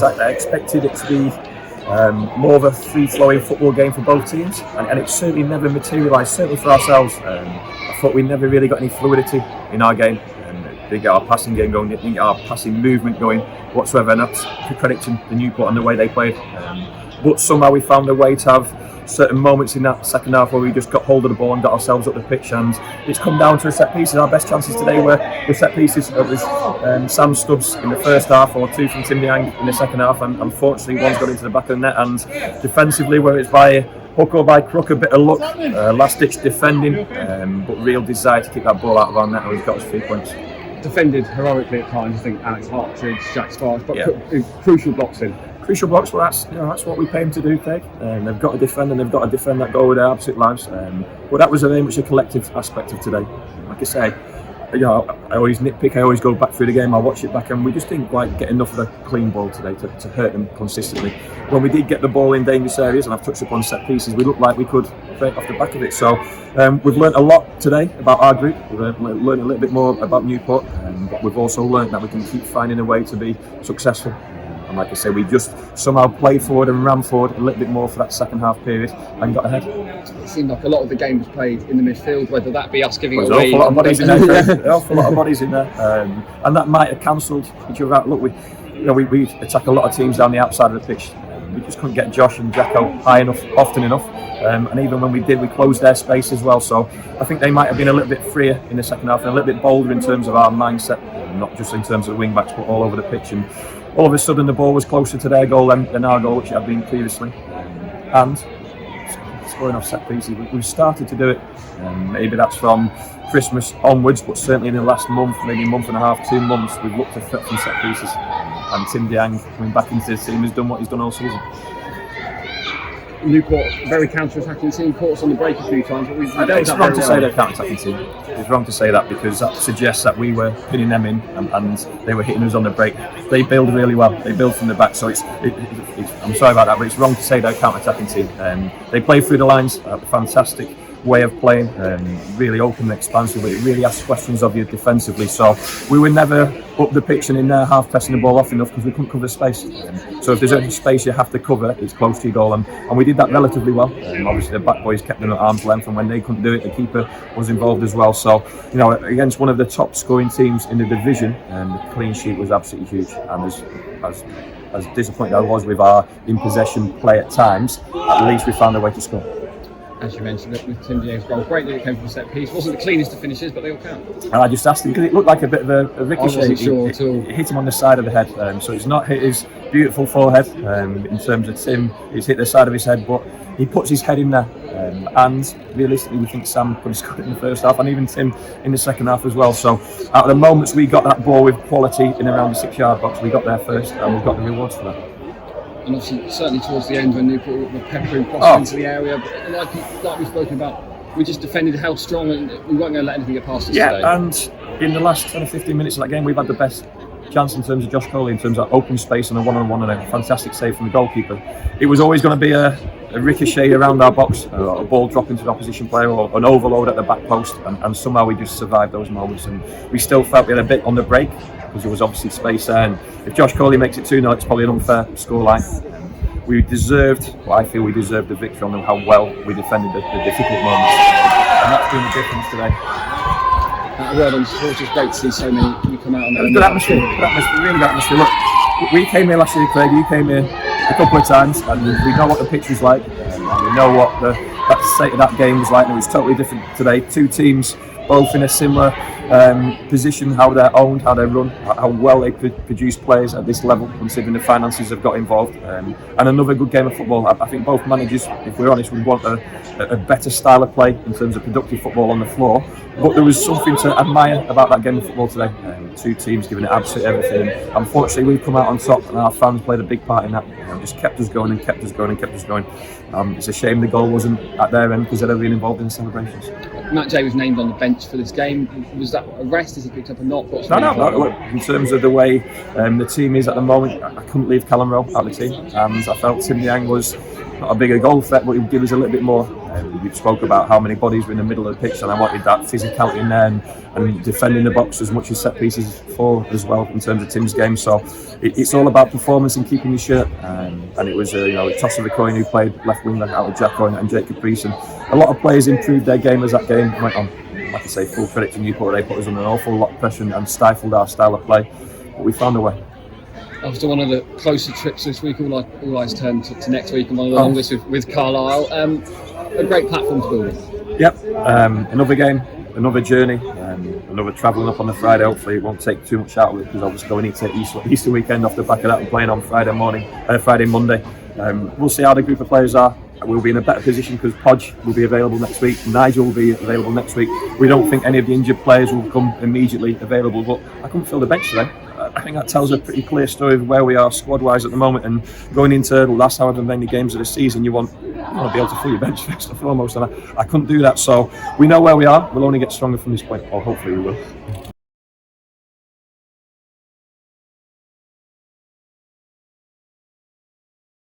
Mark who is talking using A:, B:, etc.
A: honest, I expected it to be more of a free-flowing football game for both teams, and it certainly never materialised, certainly for ourselves. I thought we never really got any fluidity in our game. Didn't get our passing game going, didn't get our passing movement going whatsoever, and that's to credit to the Newport and the way they played. But somehow we found a way to have certain moments in that second half where we just got hold of the ball and got ourselves up the pitch, and it's come down to a set pieces. Our best chances today were set pieces. It was Sam Stubbs in the first half, or 2 from Tim Niang in the second half, and unfortunately one's got into the back of the net. And defensively, where it's by hook or by crook, a bit of luck, last ditch defending, but real desire to keep that ball out of our net, and we've got us 3 points.
B: Defended heroically at times, I think Alex Hartridge, Jack Sparks, but put crucial blocks in.
A: Crucial blocks, well that's what we pay them to do, Craig. They've got to defend, and they've got to defend that goal with their absolute lives. But that was very much a collective aspect of today. Like I say, I always nitpick, I always go back through the game, I watch it back, and we just didn't quite get enough of a clean ball today to hurt them consistently. When we did get the ball in dangerous areas, and I've touched upon set pieces, we looked like we could break off the back of it. So we've learnt a lot today about our group. We've learned a little bit more about Newport, but we've also learnt that we can keep finding a way to be successful. And like I say, we just somehow played forward and ran forward a little bit more for that second half period and got ahead.
B: It seemed like a lot of the game was played in the midfield, whether that be us giving
A: away.
B: There's
A: an awful lot of bodies in there. An awful lot of bodies in there, and that might have cancelled each other out. Look, we attack a lot of teams down the outside of the pitch. We just couldn't get Josh and Jacko high enough, often enough, and even when we did, we closed their space as well. So I think they might have been a little bit freer in the second half and a little bit bolder in terms of our mindset, not just in terms of the wing backs, but all over the pitch. And all of a sudden, the ball was closer to their goal than our goal, which it had been previously. And scoring off set pieces, we've started to do it. Maybe that's from Christmas onwards, but certainly in the last month, maybe month and a half, 2 months, we've looked to fit from set pieces. And Tim Niang coming back into the team has done what he's done all season.
B: Newport, very counter-attacking team, caught us on the break a few times, but
A: it's wrong to say they're counter-attacking team. It's wrong to say that because that suggests that we were pinning them in and they were hitting us on the break. They build really well. They build from the back, so it's I'm sorry about that, but it's wrong to say they're a counter-attacking team. They play through the lines, a fantastic way of playing, really open and expansive, but it really asks questions of you defensively. So we were never up the pitch and in there half pressing the ball off enough because we couldn't cover space. So if there's any space you have to cover, it's close to your goal, and we did that relatively well. Obviously the back boys kept them at arm's length, and when they couldn't do it, the keeper was involved as well. So against one of the top scoring teams in the division, the clean sheet was absolutely huge. And as disappointed I was with our in possession play at times, at least we found a way to score.
B: As you mentioned, with Tim Niang's goal, great that it came from a set piece. Wasn't the cleanest of finishes, but they all count. And
A: I just asked him because it looked like a bit of a ricochet.
B: I wasn't sure at all.
A: It hit him on the side of the head, so it's not hit his beautiful forehead. In terms of Tim, it's hit the side of his head, but he puts his head in there. And realistically, we think Sam could have scored it in the first half, and even Tim in the second half as well. So, out of the moments we got that ball with quality in around the 6-yard box, we got there first, and we've got the rewards for that.
B: And obviously, certainly towards the end when Newport were peppering cross into the area, but like we've spoken about, we just defended, held strong, and we weren't going to let anything get past us today.
A: And in the last 10 or 15 minutes of that game, we've had the best chance in terms of Josh Coley, in terms of open space and a one-on-one and a fantastic save from the goalkeeper. It was always going to be a ricochet around our box, a ball dropping to the opposition player, or an overload at the back post, and somehow we just survived those moments. And we still felt we had a bit on the break because there was obviously space there. And if Josh Coley makes it 2-0, it's probably an unfair scoreline. I feel we deserved the victory on how well we defended the difficult moments, and that's been the difference today.
B: That word on support is great to see so many come out.
A: It was good atmosphere, really good atmosphere. Look, we came here last year, Craig. You came here a couple of times, and we know what the pitch was like, and we know what that state of that game was like. And it was totally different today. Two teams, both in a similar position, how they're owned, how they run, how well they produce players at this level, considering the finances have got involved. And another good game of football. I think both managers, if we're honest, would want a better style of play in terms of productive football on the floor. But there was something to admire about that game of football today. Two teams giving it absolutely everything. Unfortunately, we've come out on top, and our fans played a big part in that. Just kept us going and kept us going and kept us going. It's a shame the goal wasn't at their end because they'd have been involved in the celebrations.
B: Matt Jay was named on the bench for this game. Was that a rest? Has he picked up a knock?
A: No. Look, in terms of the way the team is at the moment, I couldn't leave Callum Rowe out of the team, and I felt Tim Niang was not a bigger goal threat, but he would give us a little bit more. We spoke about how many bodies were in the middle of the pitch, and I wanted that physicality in there and defending the box as much as set pieces for as well in terms of Tim's game. So it's all about performance and keeping your shirt. And it was Tossa Coyne who played left wing out of Jack Coyne and Jake Caprice, and a lot of players improved their game as that game went on. Like I say, full credit to Newport. They put us under an awful lot of pressure and stifled our style of play, but we found a way.
B: After one of the closer trips this week, all eyes turn to next week, and one of the longest with Carlisle. A great platform to build on.
A: Yep, another game, another journey, another travelling up on the Friday. Hopefully it won't take too much out of it, because obviously going into Easter weekend off the back of that and playing on Friday Monday. We'll see how the group of players are. We'll be in a better position because Podge will be available next week. Nigel will be available next week. We don't think any of the injured players will come immediately available, but I couldn't fill the bench today. I think that tells a pretty clear story of where we are squad-wise at the moment, and going into the last however many games of the season, you want to be able to fill your bench first and foremost, and I couldn't do that. So we know where we are. We'll only get stronger from this point, or hopefully we will.